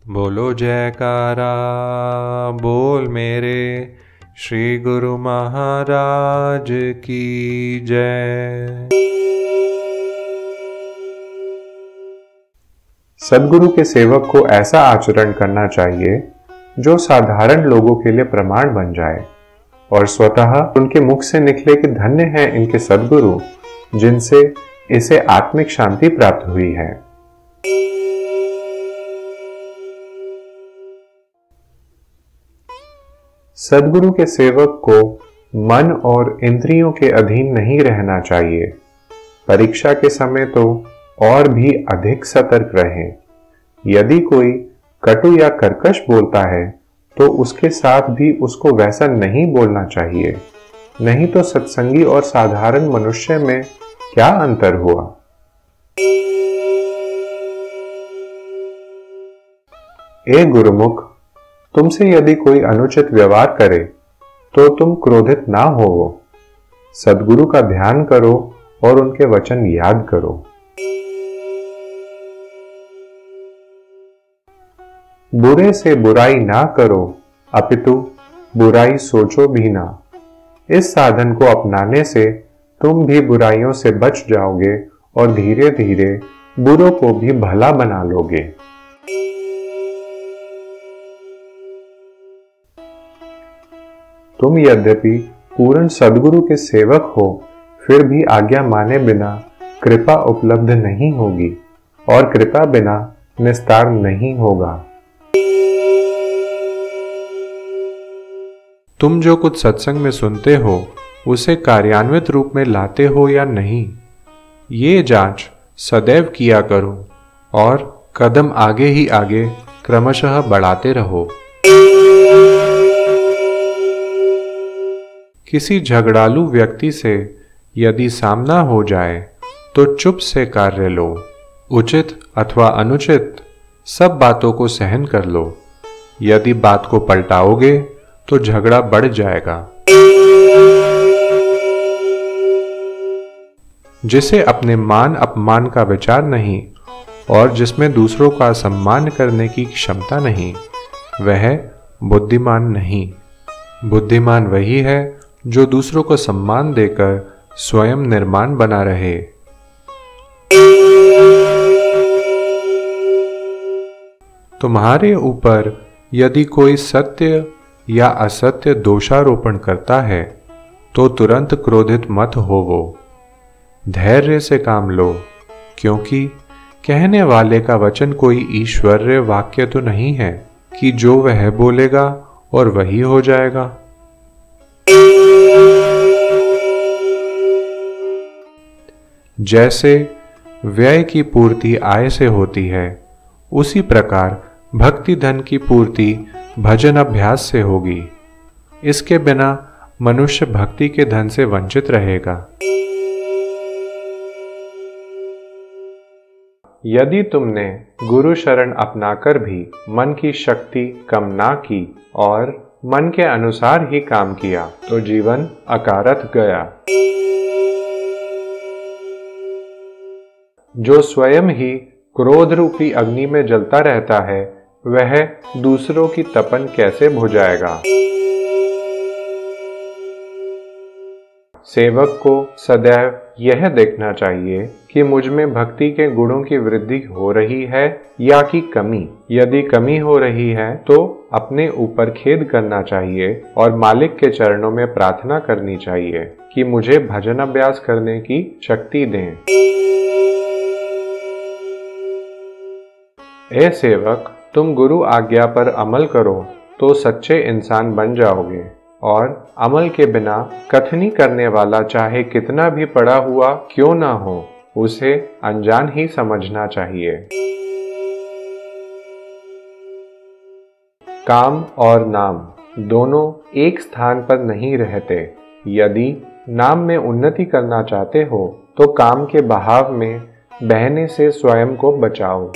बोलो जयकारा बोल मेरे श्री गुरु महाराज की जय। सद्गुरु के सेवक को ऐसा आचरण करना चाहिए जो साधारण लोगों के लिए प्रमाण बन जाए और स्वतः उनके मुख से निकले कि धन्य है इनके सद्गुरु जिनसे इसे आत्मिक शांति प्राप्त हुई है। सद्गुरु के सेवक को मन और इंद्रियों के अधीन नहीं रहना चाहिए। परीक्षा के समय तो और भी अधिक सतर्क रहें। यदि कोई कटु या कर्कश बोलता है तो उसके साथ भी उसको वैसा नहीं बोलना चाहिए, नहीं तो सत्संगी और साधारण मनुष्य में क्या अंतर हुआ। ए गुरुमुख, तुमसे यदि कोई अनुचित व्यवहार करे तो तुम क्रोधित ना होवो। सद्गुरु का ध्यान करो और उनके वचन याद करो। बुरे से बुराई ना करो, अपितु बुराई सोचो भी ना। इस साधन को अपनाने से तुम भी बुराइयों से बच जाओगे और धीरे धीरे बुरों को भी भला बना लोगे। तुम यद्यपि पूर्ण सद्गुरु के सेवक हो, फिर भी आज्ञा माने बिना कृपा उपलब्ध नहीं होगी और कृपा बिना निस्तार नहीं होगा। तुम जो कुछ सत्संग में सुनते हो उसे कार्यान्वित रूप में लाते हो या नहीं, ये जांच सदैव किया करो और कदम आगे ही आगे क्रमशः बढ़ाते रहो। किसी झगड़ालू व्यक्ति से यदि सामना हो जाए तो चुप से कार्य लो। उचित अथवा अनुचित सब बातों को सहन कर लो। यदि बात को पलटाओगे तो झगड़ा बढ़ जाएगा। जिसे अपने मान अपमान का विचार नहीं और जिसमें दूसरों का सम्मान करने की क्षमता नहीं, वह बुद्धिमान नहीं। बुद्धिमान वही है जो दूसरों को सम्मान देकर स्वयं निर्माण बना रहे। तुम्हारे ऊपर यदि कोई सत्य या असत्य दोषारोपण करता है तो तुरंत क्रोधित मत होवो। धैर्य से काम लो, क्योंकि कहने वाले का वचन कोई ईश्वरीय वाक्य तो नहीं है कि जो वह बोलेगा और वही हो जाएगा। जैसे व्यय की पूर्ति आय से होती है, उसी प्रकार भक्ति धन की पूर्ति भजन अभ्यास से होगी। इसके बिना मनुष्य भक्ति के धन से वंचित रहेगा। यदि तुमने गुरु शरण अपनाकर भी मन की शक्ति कम ना की और मन के अनुसार ही काम किया तो जीवन अकारथ गया। जो स्वयं ही क्रोध रूपी अग्नि में जलता रहता है, वह दूसरों की तपन कैसे बुझाएगा। सेवक को सदैव यह देखना चाहिए कि मुझ में भक्ति के गुणों की वृद्धि हो रही है या कि कमी। यदि कमी हो रही है तो अपने ऊपर खेद करना चाहिए और मालिक के चरणों में प्रार्थना करनी चाहिए कि मुझे भजन अभ्यास करने की शक्ति दें। ए सेवक, तुम गुरु आज्ञा पर अमल करो तो सच्चे इंसान बन जाओगे और अमल के बिना कथनी करने वाला चाहे कितना भी पड़ा हुआ क्यों ना हो, उसे अनजान ही समझना चाहिए। काम और नाम दोनों एक स्थान पर नहीं रहते। यदि नाम में उन्नति करना चाहते हो तो काम के बहाव में बहने से स्वयं को बचाओ।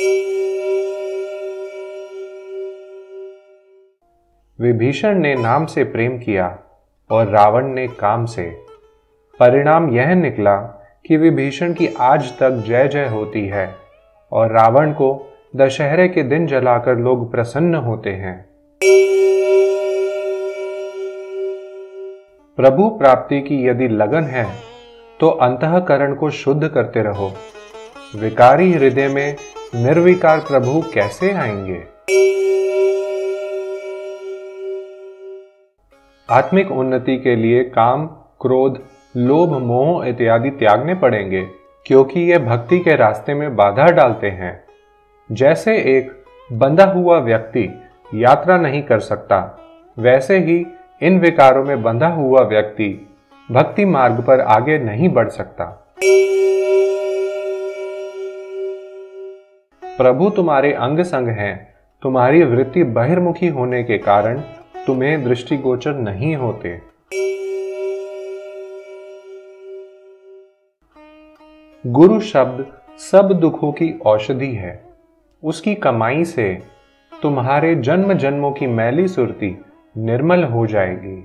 विभीषण ने नाम से प्रेम किया और रावण ने काम से। परिणाम यह निकला कि विभीषण की आज तक जय जय होती है और रावण को दशहरे के दिन जलाकर लोग प्रसन्न होते हैं। प्रभु प्राप्ति की यदि लगन है तो अंतःकरण को शुद्ध करते रहो। विकारी हृदय में निर्विकार प्रभु कैसे आएंगे? आत्मिक उन्नति के लिए काम, क्रोध, लोभ, मोह इत्यादि त्यागने पड़ेंगे, क्योंकि ये भक्ति के रास्ते में बाधा डालते हैं। जैसे एक बंधा हुआ व्यक्ति यात्रा नहीं कर सकता, वैसे ही इन विकारों में बंधा हुआ व्यक्ति भक्ति मार्ग पर आगे नहीं बढ़ सकता। प्रभु तुम्हारे अंग संग हैं, तुम्हारी वृत्ति बहिर्मुखी होने के कारण तुम्हें दृष्टिगोचर नहीं होते। गुरु शब्द सब दुखों की औषधि है। उसकी कमाई से तुम्हारे जन्म जन्मों की मैली सुरती निर्मल हो जाएगी।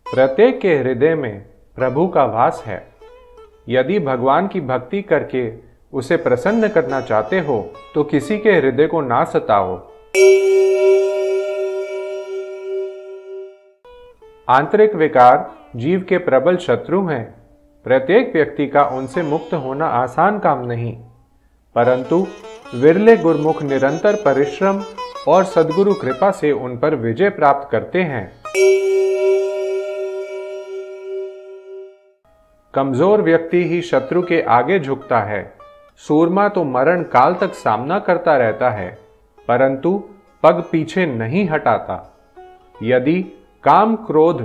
प्रत्येक के हृदय में प्रभु का वास है। यदि भगवान की भक्ति करके उसे प्रसन्न करना चाहते हो तो किसी के हृदय को ना सताओ। आंतरिक विकार जीव के प्रबल शत्रु हैं। प्रत्येक व्यक्ति का उनसे मुक्त होना आसान काम नहीं, परंतु विरले गुरमुख निरंतर परिश्रम और सद्गुरु कृपा से उन पर विजय प्राप्त करते हैं। कमजोर व्यक्ति ही शत्रु के आगे झुकता है। सूरमा तो मरण काल तक सामना करता रहता है, परंतु पग पीछे नहीं हटाता। यदि काम क्रोध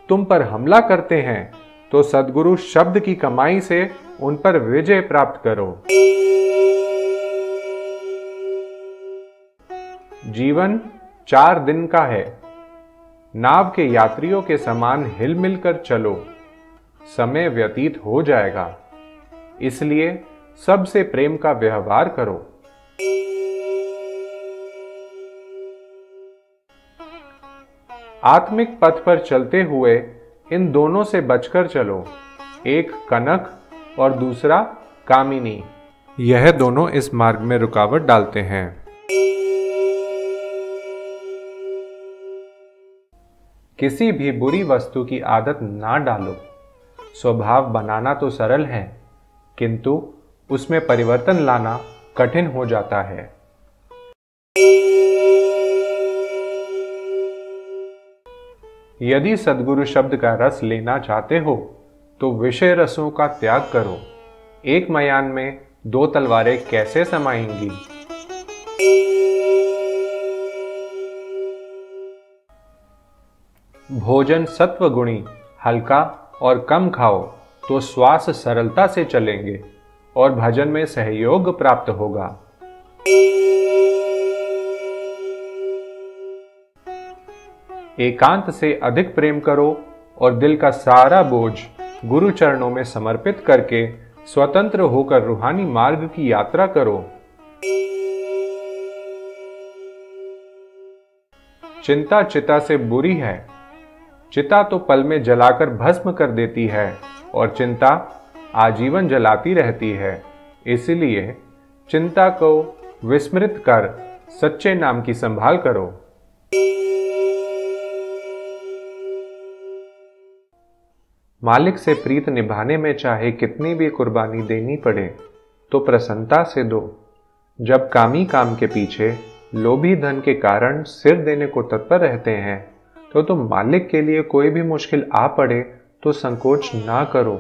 तुम पर हमला करते हैं तो सद्गुरु शब्द की कमाई से उन पर विजय प्राप्त करो। जीवन 4 दिन का है। नाव के यात्रियों के समान हिलमिल कर चलो, समय व्यतीत हो जाएगा। इसलिए सबसे प्रेम का व्यवहार करो। आत्मिक पथ पर चलते हुए इन दोनों से बचकर चलो, एक कनक और दूसरा कामिनी। यह दोनों इस मार्ग में रुकावट डालते हैं। किसी भी बुरी वस्तु की आदत ना डालो। स्वभाव बनाना तो सरल है, किंतु उसमें परिवर्तन लाना कठिन हो जाता है। यदि सद्गुरु शब्द का रस लेना चाहते हो तो विषय रसों का त्याग करो। एक मयान में 2 तलवारें कैसे समाएंगी? भोजन सत्वगुणी, हल्का और कम खाओ तो श्वास सरलता से चलेंगे और भजन में सहयोग प्राप्त होगा। एकांत से अधिक प्रेम करो और दिल का सारा बोझ गुरु चरणों में समर्पित करके स्वतंत्र होकर रूहानी मार्ग की यात्रा करो। चिंता चिता से बुरी है। चिता तो पल में जलाकर भस्म कर देती है और चिंता आजीवन जलाती रहती है। इसलिए चिंता को विस्मृत कर सच्चे नाम की संभाल करो। मालिक से प्रीत निभाने में चाहे कितनी भी कुर्बानी देनी पड़े तो प्रसन्नता से दो। जब कामी काम के पीछे लोभी धन के कारण सिर देने को तत्पर रहते हैं तो तुम मालिक के लिए कोई भी मुश्किल आ पड़े तो संकोच ना करो।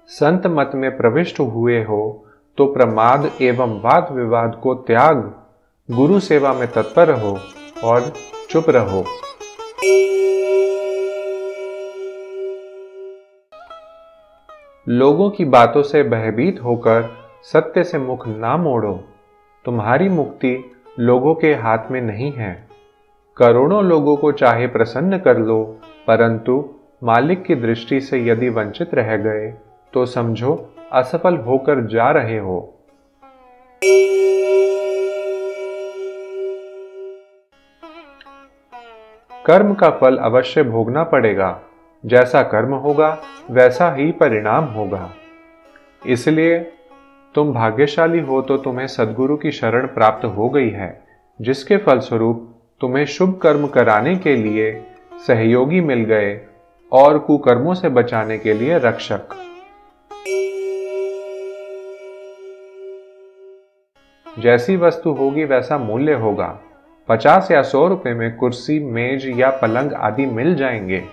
संत मत में प्रविष्ट हुए हो तो प्रमाद एवं वाद विवाद को त्याग गुरु सेवा में तत्पर रहो और चुप रहो। लोगों की बातों से भयभीत होकर सत्य से मुख ना मोड़ो। तुम्हारी मुक्ति लोगों के हाथ में नहीं है। करोड़ों लोगों को चाहे प्रसन्न कर लो, परंतु मालिक की दृष्टि से यदि वंचित रह गए तो समझो असफल होकर जा रहे हो। कर्म का फल अवश्य भोगना पड़ेगा। जैसा कर्म होगा वैसा ही परिणाम होगा। इसलिए तुम भाग्यशाली हो तो तुम्हें सद्गुरु की शरण प्राप्त हो गई है, जिसके फलस्वरूप तुम्हें शुभ कर्म कराने के लिए सहयोगी मिल गए और कुकर्मों से बचाने के लिए रक्षक। जैसी वस्तु होगी वैसा मूल्य होगा। 50 या 100 रुपए में कुर्सी, मेज या पलंग आदि मिल जाएंगे।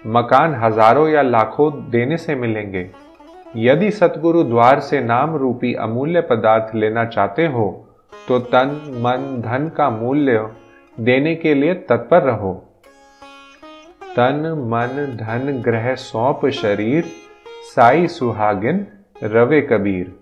मकान हजारों या लाखों देने से मिलेंगे। यदि सतगुरु द्वार से नाम रूपी अमूल्य पदार्थ लेना चाहते हो तो तन मन धन का मूल्य देने के लिए तत्पर रहो। तन मन धन ग्रह सौंप शरीर, साई सुहागिन रवे कबीर।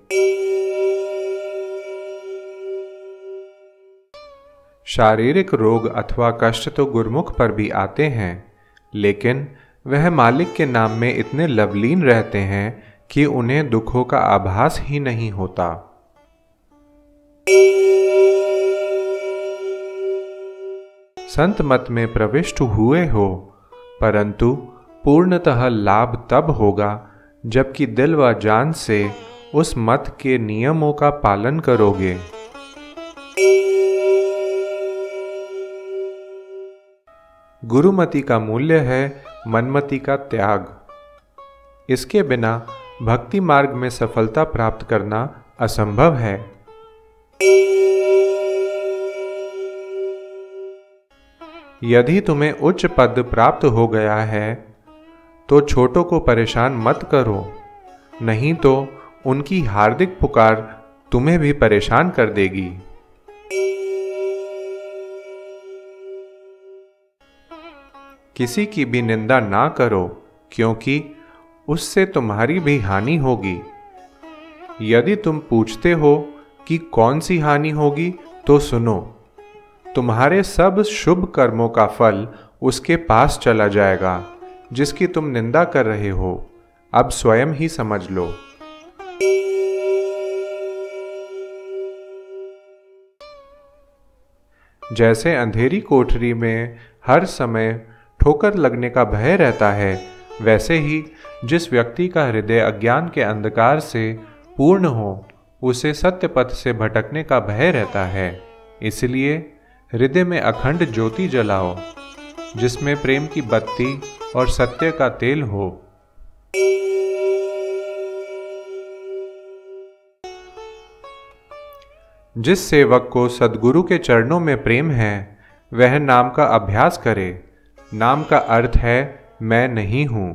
शारीरिक रोग अथवा कष्ट तो गुरुमुख पर भी आते हैं, लेकिन वह मालिक के नाम में इतने लवलीन रहते हैं कि उन्हें दुखों का आभास ही नहीं होता। संत मत में प्रविष्ट हुए हो, परंतु पूर्णतः लाभ तब होगा जबकि दिल व जान से उस मत के नियमों का पालन करोगे। गुरुमति का मूल्य है मनमति का त्याग। इसके बिना भक्ति मार्ग में सफलता प्राप्त करना असंभव है। यदि तुम्हें उच्च पद प्राप्त हो गया है तो छोटों को परेशान मत करो, नहीं तो उनकी हार्दिक पुकार तुम्हें भी परेशान कर देगी। किसी की भी निंदा ना करो, क्योंकि उससे तुम्हारी भी हानि होगी। यदि तुम पूछते हो कि कौन सी हानि होगी तो सुनो, तुम्हारे सब शुभ कर्मों का फल उसके पास चला जाएगा जिसकी तुम निंदा कर रहे हो। अब स्वयं ही समझ लो। जैसे अंधेरी कोठरी में हर समय ठोकर लगने का भय रहता है, वैसे ही जिस व्यक्ति का हृदय अज्ञान के अंधकार से पूर्ण हो, उसे सत्य पथ से भटकने का भय रहता है। इसलिए हृदय में अखंड ज्योति जलाओ, जिसमें प्रेम की बत्ती और सत्य का तेल हो। जिस सेवक को सद्गुरु के चरणों में प्रेम है, वह नाम का अभ्यास करे। नाम का अर्थ है मैं नहीं हूं।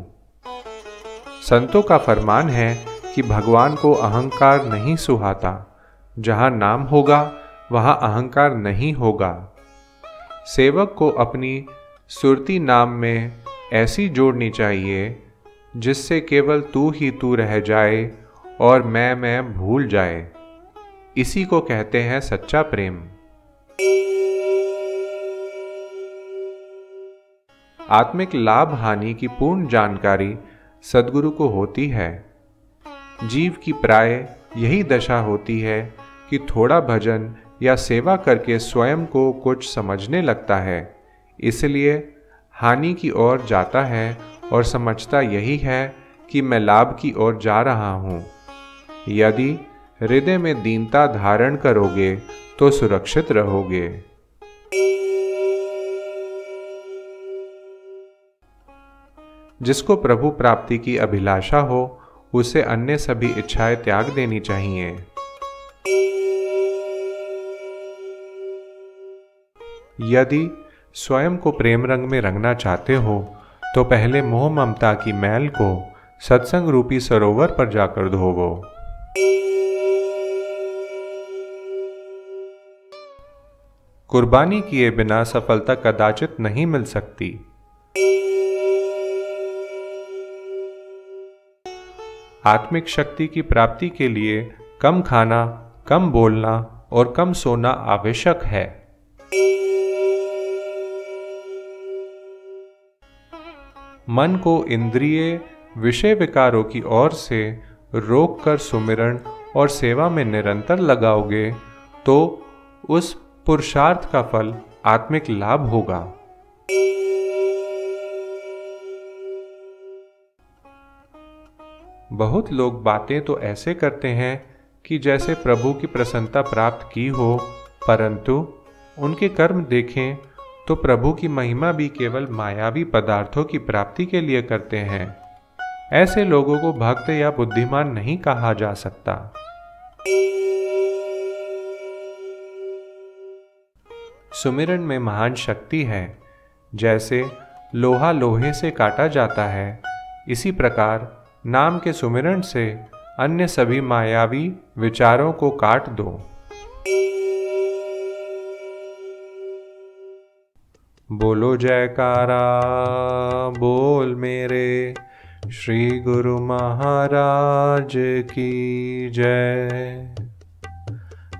संतों का फरमान है कि भगवान को अहंकार नहीं सुहाता। जहां नाम होगा वहां अहंकार नहीं होगा। सेवक को अपनी सुरती नाम में ऐसी जोड़नी चाहिए जिससे केवल तू ही तू रह जाए और मैं भूल जाए। इसी को कहते हैं सच्चा प्रेम। आत्मिक लाभ हानि की पूर्ण जानकारी सद्गुरु को होती है। जीव की प्राय यही दशा होती है कि थोड़ा भजन या सेवा करके स्वयं को कुछ समझने लगता है, इसलिए हानि की ओर जाता है और समझता यही है कि मैं लाभ की ओर जा रहा हूं। यदि हृदय में दीनता धारण करोगे तो सुरक्षित रहोगे। जिसको प्रभु प्राप्ति की अभिलाषा हो, उसे अन्य सभी इच्छाएं त्याग देनी चाहिए। यदि स्वयं को प्रेम रंग में रंगना चाहते हो तो पहले मोह ममता की मैल को सत्संग रूपी सरोवर पर जाकर धोवो। कुर्बानी किए बिना सफलता कदाचित नहीं मिल सकती। आत्मिक शक्ति की प्राप्ति के लिए कम खाना, कम बोलना और कम सोना आवश्यक है। मन को इंद्रिय विषय विकारों की ओर से रोककर सुमिरन और सेवा में निरंतर लगाओगे तो उस पुरुषार्थ का फल आत्मिक लाभ होगा। बहुत लोग बातें तो ऐसे करते हैं कि जैसे प्रभु की प्रसन्नता प्राप्त की हो, परंतु उनके कर्म देखें तो प्रभु की महिमा भी केवल मायावी पदार्थों की प्राप्ति के लिए करते हैं। ऐसे लोगों को भक्त या बुद्धिमान नहीं कहा जा सकता। सुमिरन में महान शक्ति है। जैसे लोहा लोहे से काटा जाता है, इसी प्रकार नाम के सुमिरन से अन्य सभी मायावी विचारों को काट दो। बोलो जयकारा बोल मेरे श्री गुरु महाराज की जय।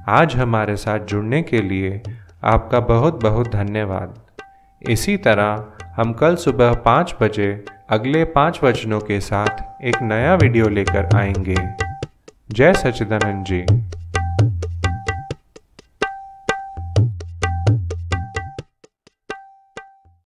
आज हमारे साथ जुड़ने के लिए आपका बहुत बहुत धन्यवाद। इसी तरह हम कल सुबह 5 बजे अगले 5 वचनों के साथ एक नया वीडियो लेकर आएंगे। जय सच्चिदानंद जी।